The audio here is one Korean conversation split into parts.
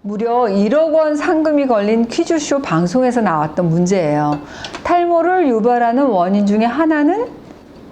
무려 1억 원 상금이 걸린 퀴즈쇼 방송에서 나왔던 문제예요. 탈모를 유발하는 원인 중에 하나는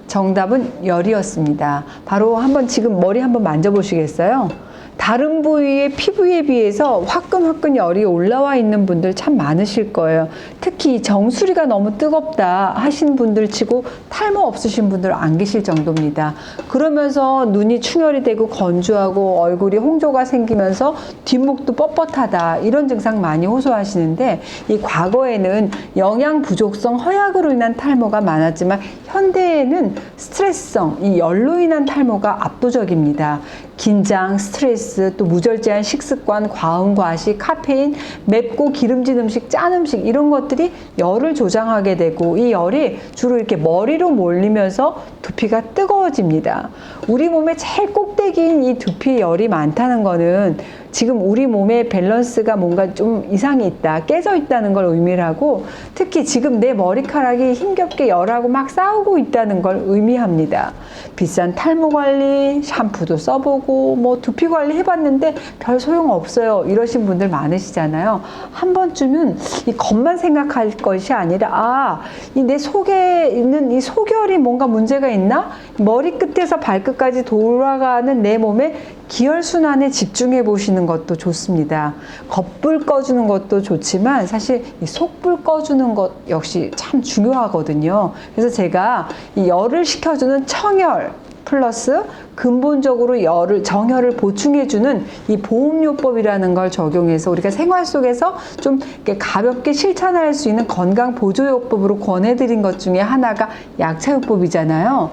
정답은 열이었습니다. 바로 한번 지금 머리 한번 만져보시겠어요? 다른 부위의 피부에 비해서 화끈화끈 열이 올라와 있는 분들 참 많으실 거예요. 특히 정수리가 너무 뜨겁다 하신 분들 치고 탈모 없으신 분들 안 계실 정도입니다. 그러면서 눈이 충혈이 되고 건조하고 얼굴이 홍조가 생기면서 뒷목도 뻣뻣하다 이런 증상 많이 호소하시는데, 이 과거에는 영양 부족성 허약으로 인한 탈모가 많았지만 현대에는 스트레스성, 이 열로 인한 탈모가 압도적입니다. 긴장, 스트레스, 또 무절제한 식습관, 과음, 과식, 카페인, 맵고 기름진 음식, 짠 음식 이런 것들이 열을 조장하게 되고, 이 열이 주로 이렇게 머리로 몰리면서 두피가 뜨거워집니다. 우리 몸의 제일 꼭대기인 이 두피에 열이 많다는 거는 지금 우리 몸의 밸런스가 뭔가 좀 이상이 있다, 깨져 있다는 걸 의미를 하고, 특히 지금 내 머리카락이 힘겹게 열하고 막 싸우고 있다는 걸 의미합니다. 비싼 탈모 관리, 샴푸도 써보고 뭐 두피 관리 해봤는데 별 소용 없어요 이러신 분들 많으시잖아요. 한 번쯤은 이 겉만 생각할 것이 아니라, 이 내 속에 있는 이 속열이 뭔가 문제가 있나? 머리끝에서 발끝까지 돌아가는 내 몸의 기혈순환에 집중해 보시는 것도 좋습니다. 겉불 꺼주는 것도 좋지만 사실 이 속불 꺼주는 것 역시 참 중요하거든요. 그래서 제가 이 열을 식혀주는 청열 플러스 근본적으로 정열을 보충해주는 이 보험요법이라는 걸 적용해서 우리가 생활 속에서 좀 이렇게 가볍게 실천할 수 있는 건강 보조요법으로 권해드린 것 중에 하나가 약차요법이잖아요.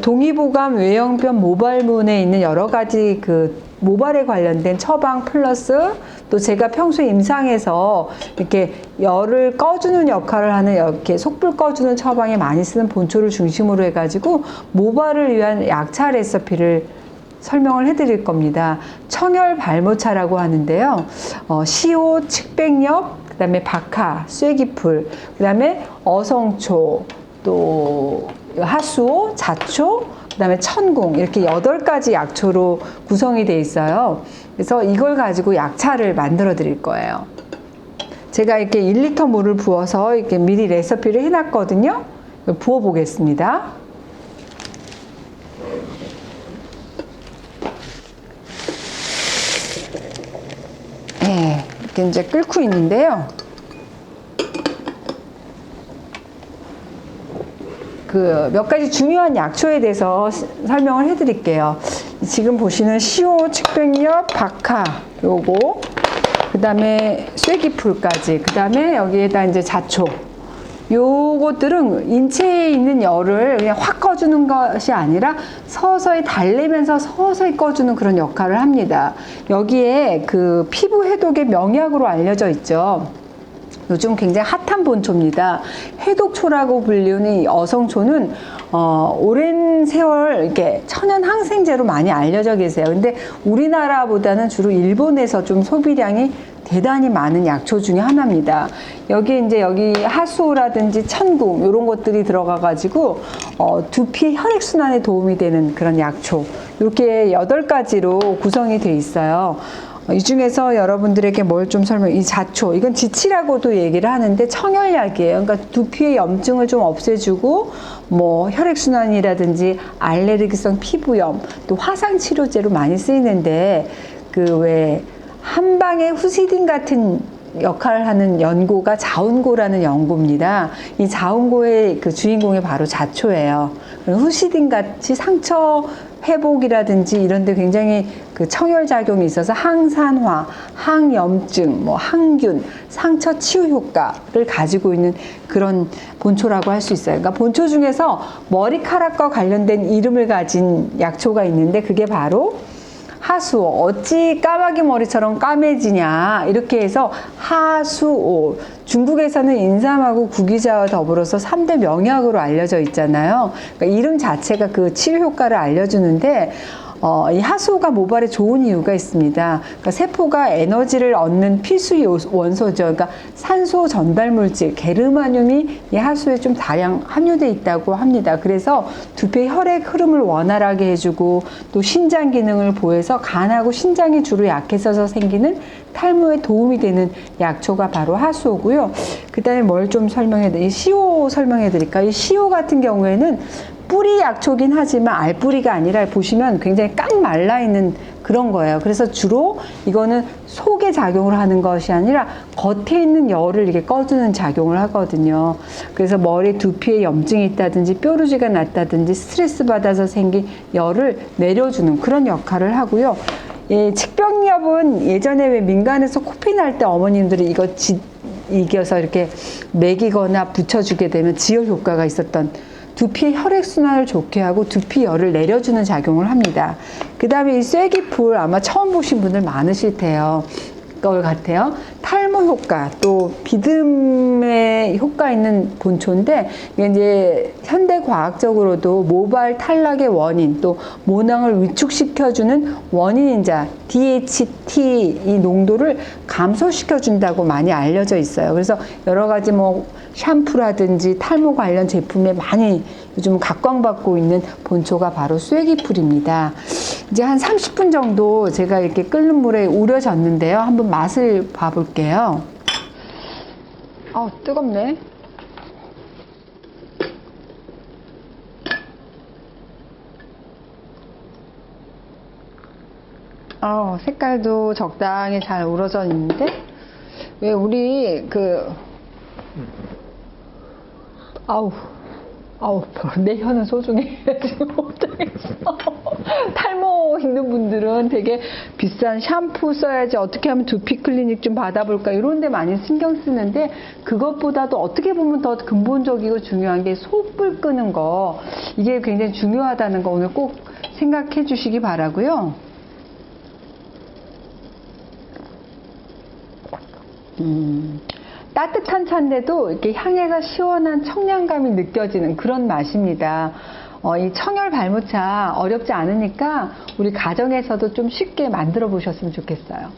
동의보감, 외형변, 모발문에 있는 여러 가지 그 모발에 관련된 처방 플러스 또 제가 평소에 임상에서 이렇게 열을 꺼주는 역할을 하는 이렇게 속불 꺼주는 처방에 많이 쓰는 본초를 중심으로 해가지고 모발을 위한 약차 레시피를 설명을 해드릴 겁니다. 청열 발모차라고 하는데요. 시오, 측백엽, 그 다음에 박하, 쐐기풀, 그 다음에 어성초, 또 하수오, 자초, 그 다음에 천궁, 이렇게 8가지 약초로 구성이 되어 있어요. 그래서 이걸 가지고 약차를 만들어 드릴 거예요. 제가 이렇게 1리터 물을 부어서 이렇게 미리 레시피를 해놨거든요. 부어 보겠습니다. 네, 이렇게 이제 끓고 있는데요. 몇 가지 중요한 약초에 대해서 설명을 해드릴게요. 지금 보시는 시오, 측백엽, 박하 요거, 그 다음에 쐐기풀까지, 그 다음에 여기에다 이제 자초, 요것들은 인체에 있는 열을 그냥 확 꺼주는 것이 아니라 서서히 달래면서 서서히 꺼주는 그런 역할을 합니다. 여기에 그 피부 해독의 명약으로 알려져 있죠. 요즘 굉장히 핫한 본초입니다. 해독초라고 불리는 이 어성초는 오랜 세월 이렇게 천연 항생제로 많이 알려져 계세요. 근데 우리나라보다는 주로 일본에서 좀 소비량이 대단히 많은 약초 중에 하나입니다. 여기 하수라든지 천궁 이런 것들이 들어가 가지고 두피 혈액순환에 도움이 되는 그런 약초, 이렇게 8가지로 구성이 돼 있어요. 이 중에서 여러분들에게 뭘 좀 이 자초, 이건 지치라고도 얘기를 하는데 청열약이에요. 그러니까 두피의 염증을 좀 없애주고 뭐 혈액순환이라든지 알레르기성 피부염, 또 화상치료제로 많이 쓰이는데, 그 왜 한방에 후시딘 같은 역할을 하는 연고가 자운고라는 연고입니다. 이 자운고의 그 주인공이 바로 자초예요. 후시딘 같이 상처 회복이라든지 이런 데 굉장히 그 청열작용이 있어서 항산화, 항염증, 뭐 항균, 상처 치유 효과를 가지고 있는 그런 본초라고 할 수 있어요. 그러니까 본초 중에서 머리카락과 관련된 이름을 가진 약초가 있는데 그게 바로 하수오. 어찌 까마귀 머리처럼 까매지냐, 이렇게 해서 하수오. 중국에서는 인삼하고 구기자와 더불어서 3대 명약으로 알려져 있잖아요. 그러니까 이름 자체가 그 치유 효과를 알려주는데 이 하수오가 모발에 좋은 이유가 있습니다. 그러니까 세포가 에너지를 얻는 필수 원소죠. 그러니까 산소 전달 물질 게르마늄이 이 하수에 좀 다량 함유되어 있다고 합니다. 그래서 두피 혈액 흐름을 원활하게 해주고 또 신장 기능을 보호해서 간하고 신장이 주로 약해져서 생기는 탈모에 도움이 되는 약초가 바로 하수오고요. 그 다음에 뭘 좀 이 시오 설명해 드릴까요? 이 시오 같은 경우에는 뿌리 약초긴 하지만 알뿌리가 아니라 보시면 굉장히 깡 말라 있는 그런 거예요. 그래서 주로 이거는 속에 작용을 하는 것이 아니라 겉에 있는 열을 이렇게 꺼주는 작용을 하거든요. 그래서 머리 두피에 염증이 있다든지 뾰루지가 났다든지 스트레스 받아서 생긴 열을 내려주는 그런 역할을 하고요. 예, 측병엽은 예전에 왜 민간에서 코피 날 때 어머님들이 이거 이겨서 이렇게 먹이거나 붙여주게 되면 지혈 효과가 있었던 두피의 혈액순환을 좋게 하고 두피 열을 내려주는 작용을 합니다. 그 다음에 이 쐐기풀 아마 처음 보신 분들 많으실 테요. 것 같아요. 탈모 효과, 또 비듬에 효과 있는 본초인데, 이게 이제 현대 과학적으로도 모발 탈락의 원인, 또 모낭을 위축시켜주는 원인인자 DHT 이 농도를 감소시켜준다고 많이 알려져 있어요. 그래서 여러 가지 뭐 샴푸라든지 탈모 관련 제품에 많이 요즘 각광받고 있는 본초가 바로 쐐기풀입니다. 이제 한 30분 정도 제가 이렇게 끓는 물에 우려졌는데요. 한번 맛을 봐볼게요. 뜨겁네. 색깔도 적당히 잘 우러져 있는데, 왜 우리 내 혀는 소중해. 지금 못하겠어. 탈모 있는 분들은 되게 비싼 샴푸 써야지, 어떻게 하면 두피 클리닉 좀 받아볼까, 이런 데 많이 신경 쓰는데, 그것보다도 어떻게 보면 더 근본적이고 중요한 게 속불 끄는 거, 이게 굉장히 중요하다는 거 오늘 꼭 생각해 주시기 바라고요. 따뜻한 차인데도 이렇게 향해가 시원한 청량감이 느껴지는 그런 맛입니다. 이 청열 발모차 어렵지 않으니까 우리 가정에서도 좀 쉽게 만들어 보셨으면 좋겠어요.